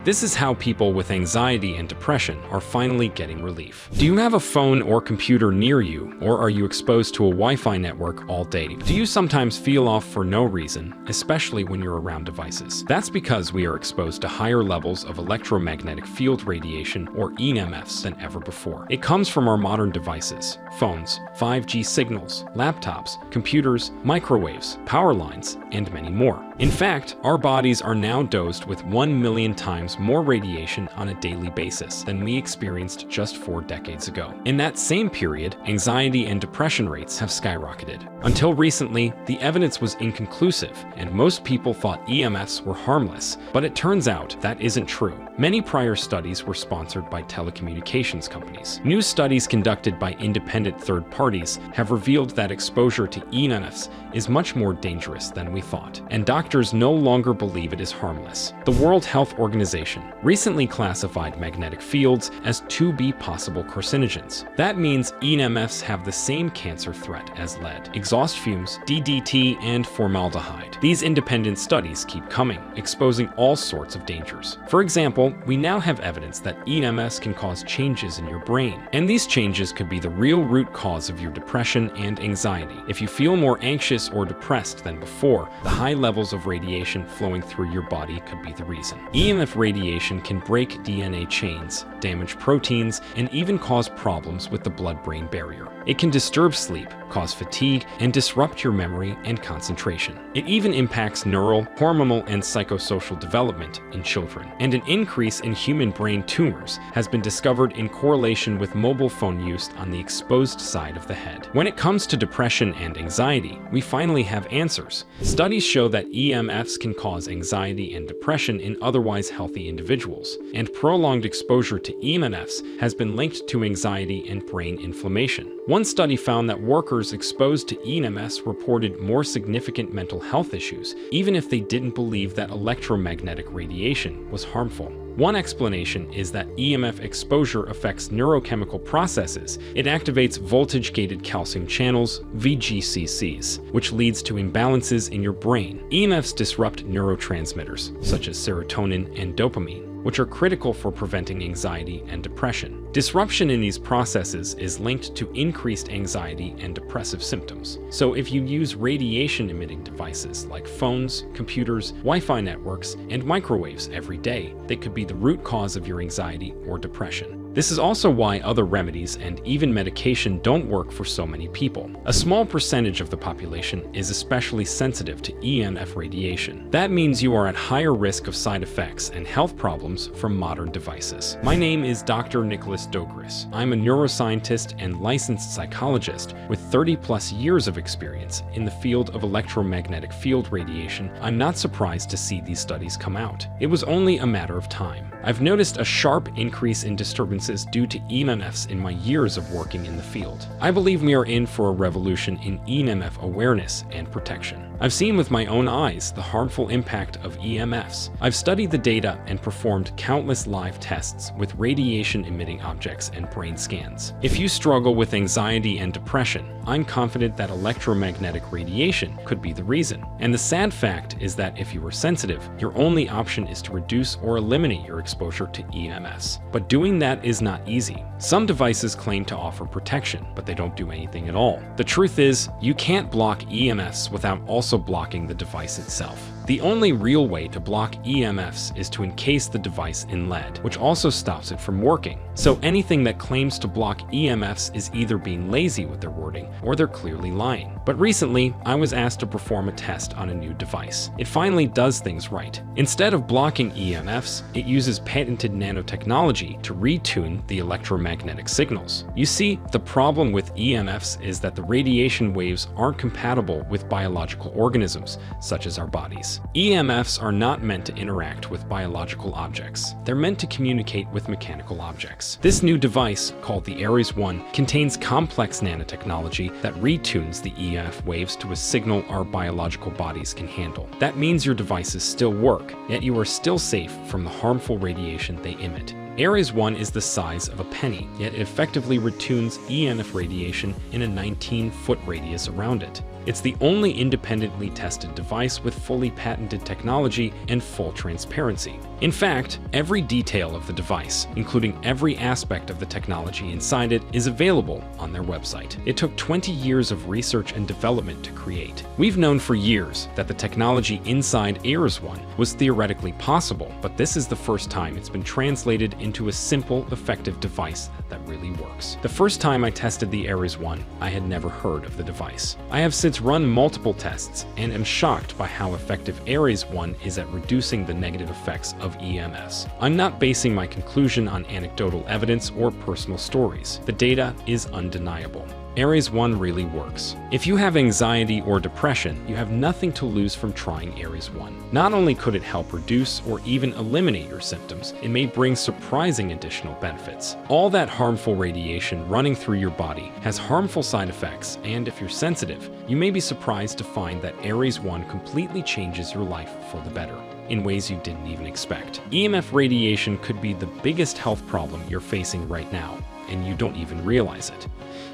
This is how people with anxiety and depression are finally getting relief. Do you have a phone or computer near you, or are you exposed to a Wi-Fi network all day? Do you sometimes feel off for no reason, especially when you're around devices? That's because we are exposed to higher levels of electromagnetic field radiation, or EMFs, than ever before. It comes from our modern devices, phones, 5G signals, laptops, computers, microwaves, power lines, and many more. In fact, our bodies are now dosed with 1 million times more radiation on a daily basis than we experienced just 4 decades ago. In that same period, anxiety and depression rates have skyrocketed. Until recently, the evidence was inconclusive, and most people thought EMFs were harmless, but it turns out that isn't true. Many prior studies were sponsored by telecommunications companies. New studies conducted by independent third parties have revealed that exposure to EMFs is much more dangerous than we thought, and doctors no longer believe it is harmless. The World Health Organization recently classified magnetic fields as 2B possible carcinogens. That means EMFs have the same cancer threat as lead, exhaust fumes, DDT, and formaldehyde. These independent studies keep coming, exposing all sorts of dangers. For example, we now have evidence that EMFs can cause changes in your brain, and these changes could be the real root cause of your depression and anxiety. If you feel more anxious or depressed than before, the high levels of radiation flowing through your body could be the reason. EMF radiation can break DNA chains, damage proteins, and even cause problems with the blood-brain barrier. It can disturb sleep, cause fatigue, and disrupt your memory and concentration. It even impacts neural, hormonal, and psychosocial development in children. And an increase in human brain tumors has been discovered in correlation with mobile phone use on the exposed side of the head. When it comes to depression and anxiety, we finally have answers. Studies show that EMFs can cause anxiety and depression in otherwise healthy individuals, and prolonged exposure to EMFs has been linked to anxiety and brain inflammation. One study found that workers exposed to EMFs reported more significant mental health issues, even if they didn't believe that electromagnetic radiation was harmful. One explanation is that EMF exposure affects neurochemical processes. It activates voltage-gated calcium channels, VGCCs, which leads to imbalances in your brain. EMFs disrupt neurotransmitters, such as serotonin and dopamine, which are critical for preventing anxiety and depression. Disruption in these processes is linked to increased anxiety and depressive symptoms. So if you use radiation-emitting devices like phones, computers, Wi-Fi networks, and microwaves every day, they could be the root cause of your anxiety or depression. This is also why other remedies and even medication don't work for so many people. A small percentage of the population is especially sensitive to EMF radiation. That means you are at higher risk of side effects and health problems from modern devices. My name is Dr. Doris. I'm a neuroscientist and licensed psychologist with 30+ years of experience in the field of electromagnetic field radiation. I'm not surprised to see these studies come out. It was only a matter of time. I've noticed a sharp increase in disturbances due to EMFs in my years of working in the field. I believe we are in for a revolution in EMF awareness and protection. I've seen with my own eyes the harmful impact of EMFs. I've studied the data and performed countless live tests with radiation-emitting objects and brain scans. If you struggle with anxiety and depression, I'm confident that electromagnetic radiation could be the reason. And the sad fact is that if you are sensitive, your only option is to reduce or eliminate your exposure to EMFs. But doing that is not easy. Some devices claim to offer protection, but they don't do anything at all. The truth is, you can't block EMFs without also blocking the device itself. The only real way to block EMFs is to encase the device in lead, which also stops it from working. So anything that claims to block EMFs is either being lazy with their wording, or they're clearly lying. But recently, I was asked to perform a test on a new device. It finally does things right. Instead of blocking EMFs, it uses patented nanotechnology to retune the electromagnetic signals. You see, the problem with EMFs is that the radiation waves aren't compatible with biological organisms, such as our bodies. EMFs are not meant to interact with biological objects. They're meant to communicate with mechanical objects. This new device, called the Ares 1, contains complex nanotechnology that retunes the EMF waves to a signal our biological bodies can handle. That means your devices still work, yet you are still safe from the harmful radiation they emit. Ares 1 is the size of a penny, yet it effectively retunes EMF radiation in a 19-foot radius around it. It's the only independently tested device with fully patented technology and full transparency. In fact, every detail of the device, including every aspect of the technology inside it, is available on their website. It took 20 years of research and development to create. We've known for years that the technology inside Ares One was theoretically possible, but this is the first time it's been translated into a simple, effective device that really works. The first time I tested the Ares One, I had never heard of the device. I have since run multiple tests and am shocked by how effective Ares One is at reducing the negative effects of EMFs. I'm not basing my conclusion on anecdotal evidence or personal stories. The data is undeniable. Ares One really works. If you have anxiety or depression, you have nothing to lose from trying Ares One. Not only could it help reduce or even eliminate your symptoms, it may bring surprising additional benefits. All that harmful radiation running through your body has harmful side effects, and if you're sensitive, you may be surprised to find that Ares One completely changes your life for the better in ways you didn't even expect. EMF radiation could be the biggest health problem you're facing right now, and you don't even realize it.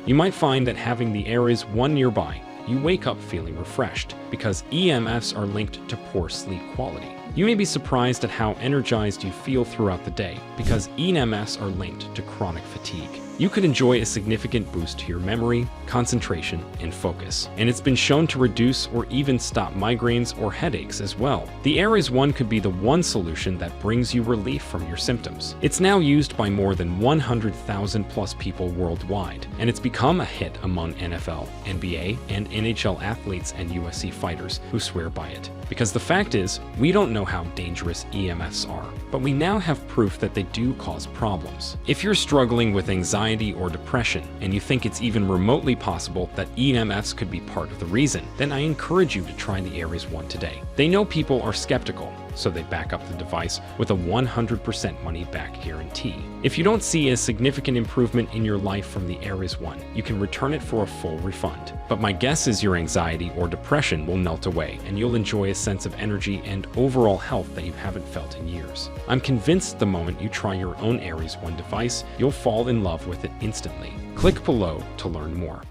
You might find that having the Ares One nearby, you wake up feeling refreshed because EMFs are linked to poor sleep quality. You may be surprised at how energized you feel throughout the day because EMFs are linked to chronic fatigue. You could enjoy a significant boost to your memory, concentration, and focus. And it's been shown to reduce or even stop migraines or headaches as well. The Ares One could be the one solution that brings you relief from your symptoms. It's now used by more than 100,000 plus people worldwide, and it's become a hit among NFL, NBA, and NHL athletes and UFC fighters who swear by it. Because the fact is, we don't know how dangerous EMFs are, but we now have proof that they do cause problems. If you're struggling with anxiety or depression, and you think it's even remotely possible that EMFs could be part of the reason, then I encourage you to try the Ares One today. They know people are skeptical, so they back up the device with a 100% money-back guarantee. If you don't see a significant improvement in your life from the Ares One, you can return it for a full refund. But my guess is your anxiety or depression will melt away, and you'll enjoy a sense of energy and overall health that you haven't felt in years. I'm convinced the moment you try your own Ares One device, you'll fall in love with it instantly. Click below to learn more.